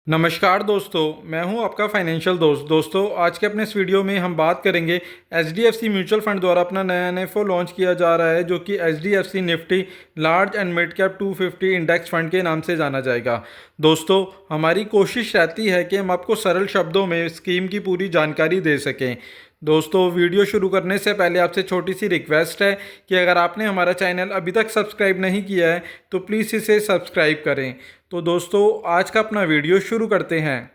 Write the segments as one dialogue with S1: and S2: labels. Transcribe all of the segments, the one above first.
S1: नमस्कार दोस्तों, मैं हूं आपका फाइनेंशियल दोस्त। दोस्तों, आज के अपने इस वीडियो में हम बात करेंगे एचडीएफसी म्यूचुअल फंड द्वारा अपना नया एनएफओ लॉन्च किया जा रहा है, जो कि HDFC Nifty large and mid cap 250 index fund के नाम से जाना जाएगा। दोस्तों, हमारी कोशिश रहती है कि हम आपको सरल शब्दों में स्कीम की पूरी जानकारी दे सकें। दोस्तों, वीडियो शुरू करने से पहले आपसे छोटी सी रिक्वेस्ट है कि अगर आपने हमारा चैनल अभी तक सब्सक्राइब नहीं किया है तो प्लीज़ इसे सब्सक्राइब करें। तो दोस्तों, आज का अपना वीडियो शुरू करते हैं।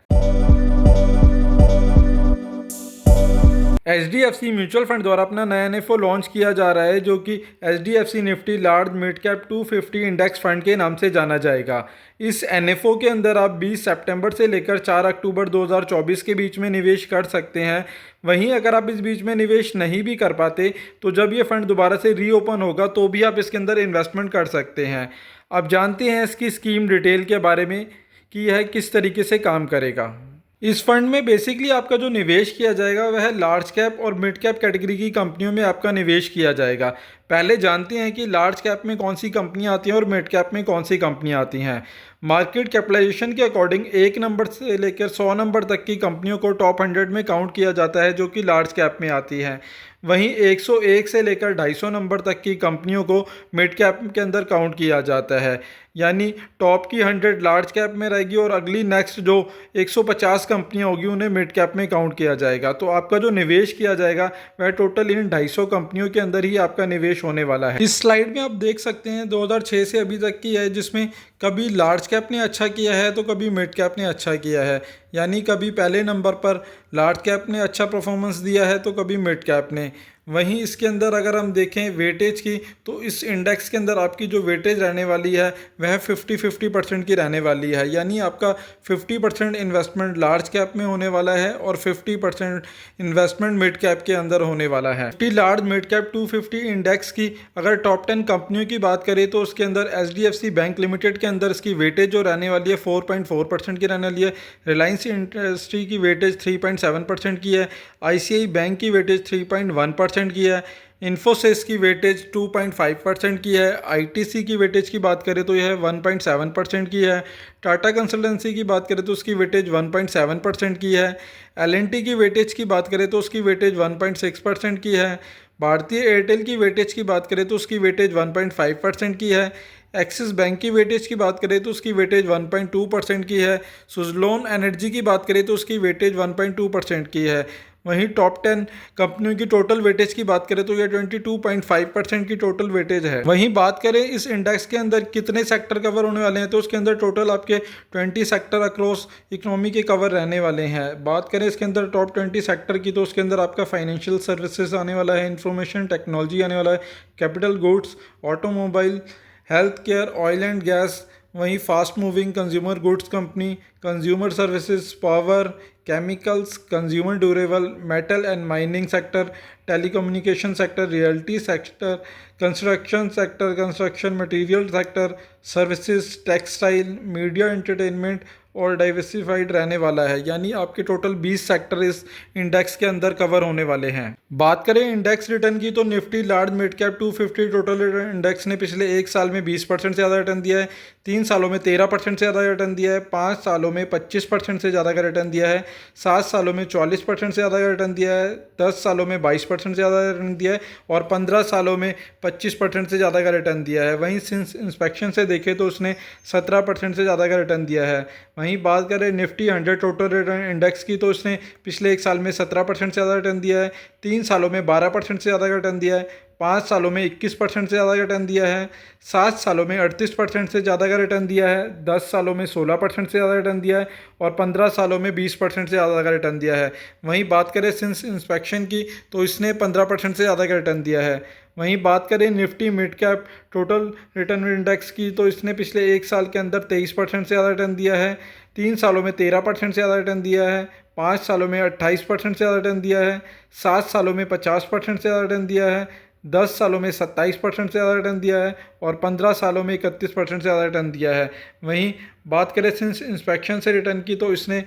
S1: एचडीएफसी म्यूचुअल फंड द्वारा अपना नया एनएफओ लॉन्च किया जा रहा है, जो कि HDFC Nifty large mid cap 250 index fund के नाम से जाना जाएगा। इस एनएफओ के अंदर आप 20 सितंबर से लेकर 4 अक्टूबर 2024 के बीच में निवेश कर सकते हैं। वहीं अगर आप इस बीच में निवेश नहीं भी कर पाते तो जब ये फंड दोबारा से रीओपन होगा तो भी आप इसके अंदर इन्वेस्टमेंट कर सकते हैं। अब जानते हैं इसकी स्कीम डिटेल के बारे में कि यह किस तरीके से काम करेगा। इस फंड में बेसिकली आपका जो निवेश किया जाएगा वह लार्ज कैप और मिड कैप कैटेगरी की कंपनियों में आपका निवेश किया जाएगा। पहले जानते हैं कि लार्ज कैप में कौन सी कंपनियां आती हैं और मिड कैप में कौन सी कंपनियां आती हैं। मार्केट कैपिटलाइजेशन के अकॉर्डिंग 1 नंबर से लेकर 100 नंबर तक की कंपनियों को टॉप 100 में काउंट किया जाता है, जो कि लार्ज कैप में आती हैं। वहीं 101 से लेकर 250 नंबर तक की कंपनियों को मिड कैप के अंदर काउंट किया जाता है। यानी टॉप की 100 लार्ज कैप में रहेगी और अगली नेक्स्ट जो 150 कंपनियां होगी उन्हें मिड कैप में काउंट किया जाएगा। तो आपका जो निवेश किया जाएगा वह टोटल इन 250 कंपनियों के अंदर ही आपका निवेश होने वाला है। इस स्लाइड में आप देख सकते हैं 2006 से अभी तक की है, जिसमें कभी लार्ज कैप ने अच्छा किया है तो कभी मिड कैप ने अच्छा किया है। यानी कभी पहले नंबर पर लार्ज कैप ने अच्छा परफॉर्मेंस दिया है तो कभी मिड कैप ने। वहीं इसके अंदर अगर हम देखें वेटेज की, तो इस इंडेक्स के अंदर आपकी जो वेटेज रहने वाली है वह 50-50% की रहने वाली है। यानी आपका 50% इन्वेस्टमेंट लार्ज कैप में होने वाला है और 50% इन्वेस्टमेंट मिड कैप के अंदर होने वाला है। Nifty large mid cap 250 index की अगर टॉप 10 कंपनियों की बात करें तो उसके अंदर एचडीएफसी बैंक लिमिटेड के अंदर इसकी वेटेज जो रहने वाली है 4.4% की रहने वाली है। रिलायंस इंडस्ट्री की वेटेज 3.7% की है। आईसीआई बैंक की वेटेज 3.1% की है। इन्फोसिस की वेटेज 2.5% की है। आईटीसी की वेटेज की बात करें तो यह 1.7% की है। टाटा कंसल्टेंसी की बात करें तो उसकी वेटेज 1.7% की है। एलएनटी की वेटेज की बात करें तो उसकी वेटेज 1.6% की है। भारतीय एयरटेल की वेटेज की बात करें तो उसकी वेटेज 1.5% की है। एक्सिस बैंक की वेटेज की बात करें तो उसकी वेटेज 1.2% की है। सुजलोन एनर्जी की बात करें तो उसकी वेटेज 1.2% की है। वहीं टॉप 10 कंपनियों की टोटल वेटेज की बात करें तो यह 22.5% की टोटल वेटेज है। वहीं बात करें इस इंडेक्स के अंदर कितने सेक्टर कवर होने वाले हैं तो उसके अंदर टोटल आपके 20 सेक्टर अक्रॉस इकोनॉमी के कवर रहने वाले हैं। बात करें इसके अंदर टॉप 20 सेक्टर की तो उसके अंदर आपका फाइनेंशियल सर्विसेज आने वाला है, इंफॉर्मेशन टेक्नोलॉजी आने वाला है, capital goods, automobile, health care, oil and gas, वहीं fast moving consumer goods company, consumer services, power, chemicals, consumer durable, metal and mining sector, telecommunication sector, realty sector, construction sector, construction material sector, services, textile, media entertainment और diversified रहने वाला है। यानी आपके total 20 sector इस index के अंदर cover होने वाले हैं। बात करें इंडेक्स रिटर्न की तो Nifty large mid cap 250 total return index ने पिछले 1 साल में 20% से ज़्यादा रिटर्न दिया है, 3 सालों में 13% से ज़्यादा रिटर्न दिया है, 5 सालों में 25% से ज़्यादा का रिटर्न दिया है, 7 सालों में 44% से ज़्यादा का रिटर्न दिया है, 10 सालों में 22% से ज़्यादा रिटर्न दिया है और 15 सालों में 25% से ज़्यादा का रिटर्न दिया है। वहीं सिंस इंस्पेक्शन से देखें तो उसने 17% से ज़्यादा का रिटर्न दिया है। वहीं बात करें निफ्टी 100 टोटल रिटर्न इंडेक्स की तो उसने पिछले 1 साल में 17% से ज़्यादा रिटर्न दिया है, 3 सालों में 12% से ज़्यादा का रिटर्न दिया है, 5 सालों में 21% से ज़्यादा का रिटर्न दिया है, 7 सालों में 38% से ज़्यादा का रिटर्न दिया है, 10 सालों में 16% से ज़्यादा रिटर्न दिया है और 15 सालों में 20% से ज़्यादा का रिटर्न दिया है। वहीं बात करें सिंस इंस्पेक्शन की तो इसने 15% से ज़्यादा का रिटर्न दिया है। वहीं बात करें Nifty mid cap total return index की तो इसने पिछले 1 साल के अंदर 23% से ज़्यादा रिटर्न दिया है, 3 सालों में 13% से ज़्यादा रिटर्न दिया है, 5 सालों में 28% से ज़्यादा रिटर्न दिया है, 7 सालों में 50% से ज़्यादा रिटर्न दिया है, 10 सालों में 27% से ज़्यादा रिटर्न दिया है और 15 सालों में 31% से ज़्यादा रिटर्न दिया है। वहीं बात करें सिंस इंस्पेक्शन से रिटर्न की तो इसने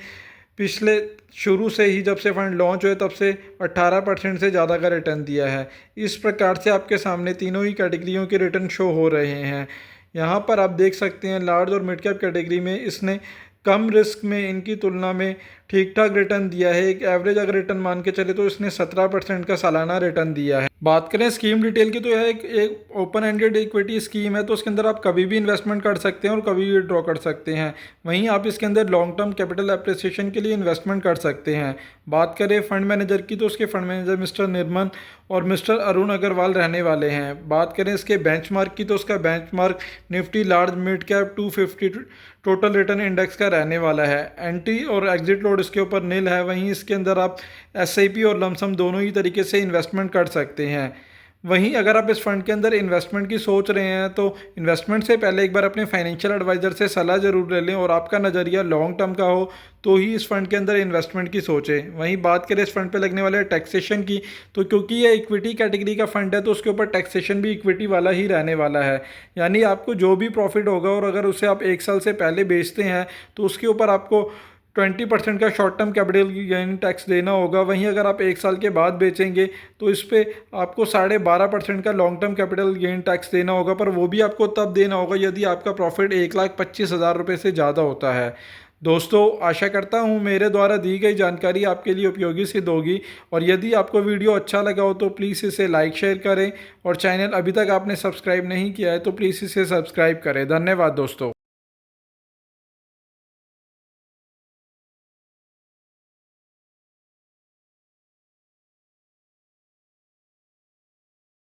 S1: पिछले शुरू से ही जब से फंड लॉन्च हुए तब से 18% से ज़्यादा का रिटर्न दिया है। इस प्रकार से आपके सामने तीनों ही कैटेगरियों के रिटर्न शो हो रहे हैं। यहाँ पर आप देख सकते हैं लार्ज और मिड कैप कैटेगरी में इसने कम रिस्क में इनकी तुलना में ठीक ठाक रिटर्न दिया है। एक एवरेज अगर रिटर्न मान के चले तो इसने 17% का सालाना रिटर्न दिया है। बात करें स्कीम डिटेल की तो यह एक ओपन एंडेड इक्विटी स्कीम है, तो उसके अंदर आप कभी भी इन्वेस्टमेंट कर सकते हैं और कभी भी विड्रॉ कर सकते हैं। वहीं आप इसके अंदर लॉन्ग टर्म कैपिटल एप्रिसिएशन के लिए इन्वेस्टमेंट कर सकते हैं। बात करें फंड मैनेजर की तो उसके फंड मैनेजर मिस्टर निर्मल और मिस्टर अरुण अग्रवाल रहने वाले हैं। बात करें इसके बेंचमार्क की तो उसका benchmark Nifty large mid cap 250 total return index का रहने वाला है। एंट्री और एग्जिट लोड इसके ऊपर नील है। वहीं इसके अंदर आप एसआईपी और लमसम दोनों ही तरीके से इन्वेस्टमेंट कर सकते हैं। वहीं अगर आप इस फंड के अंदर इन्वेस्टमेंट की सोच रहे हैं तो इन्वेस्टमेंट से पहले एक बार अपने फाइनेंशियल एडवाइज़र से सलाह ज़रूर ले लें और आपका नज़रिया लॉन्ग टर्म का हो तो ही इस फंड के अंदर इन्वेस्टमेंट की सोचें। वहीं बात करें इस फंड पे लगने वाले टैक्सेशन की तो क्योंकि ये इक्विटी कैटेगरी का फंड है तो उसके ऊपर टैक्सेशन भी इक्विटी वाला ही रहने वाला है। यानी आपको जो भी प्रॉफिट होगा और अगर उसे आप 1 साल से पहले बेचते हैं तो उसके ऊपर आपको 20% का short term capital gain tax देना होगा। वहीं अगर आप 1 साल के बाद बेचेंगे तो इस पे आपको 12.5% का long term capital gain tax देना होगा, पर वो भी आपको तब देना होगा यदि आपका प्रॉफिट 1,25,000 रुपये से ज़्यादा होता है। दोस्तों, आशा करता हूँ मेरे द्वारा दी गई जानकारी आपके लिए उपयोगी सिद्ध होगी और यदि आपको वीडियो अच्छा लगा हो तो प्लीज़ इसे लाइक शेयर करें और चैनल अभी तक आपने सब्सक्राइब नहीं किया है तो प्लीज़ इसे सब्सक्राइब करें। धन्यवाद दोस्तों।